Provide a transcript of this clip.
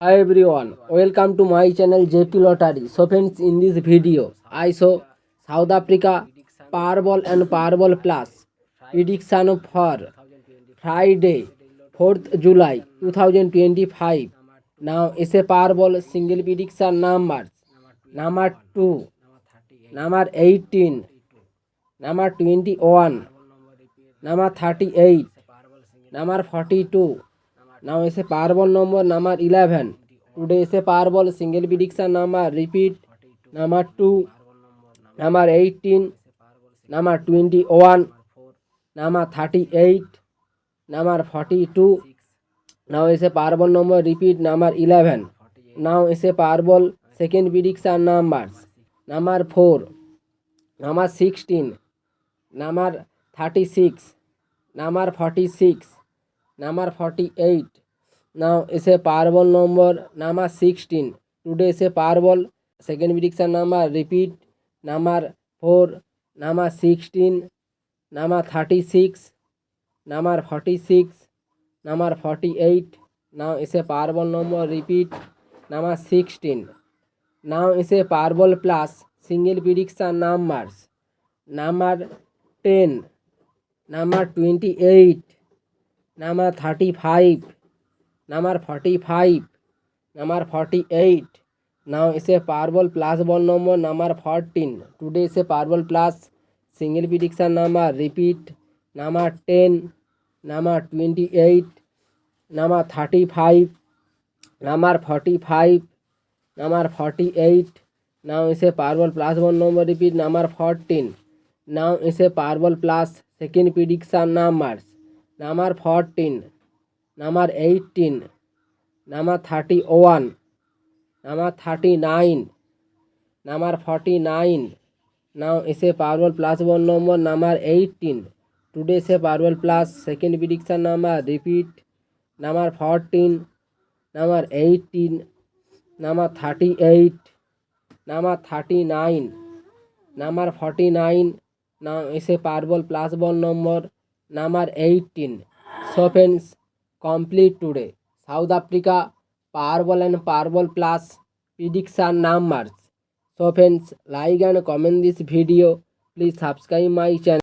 Hi everyone, welcome to my channel JP Lottery. So friends, in this video, I show South Africa Powerball and Powerball Plus prediction for Friday, 4th July 2025. Now is a Powerball single prediction numbers. Number 2, number 18, number 21, number 38, number 42. Now is a Powerball number 11. Today is a Powerball single prediction number. Repeat. Number 2, number 18, number 21, number 38, number 42. Now is a Powerball number. Repeat. Number 11. Now is a Powerball second prediction numbers. Number 4, number 16, number 36, number 46, number 48. Now is a Powerball number 16. Today is a Powerball second prediction number. Repeat. Number 4, number 16, number 36, number 46, number 48. Now is a Powerball number. Repeat. Number 16. Now is a Powerball plus single prediction numbers. Number 10, number 28, number 35, number 45, number 48. Now is a Powerball plus ball number 14. Today is a Powerball plus single prediction number. Repeat. Number 10, number 28, number 35, number 45, number 48. Now is a Powerball plus ball number. Repeat. Number 14. Now is a Powerball plus second prediction numbers. Number 14, number 18, number 31, number 39, number 49. Now is a Powerball plus one number 18. Today is a Powerball plus second prediction number. Repeat. Number 14, number 18, number 38, number 39, number 49. Now is a Powerball plus one number 18. So friends, complete today South Africa Powerball and Powerball plus prediction numbers. So friends, like and comment this video. Please subscribe my channel.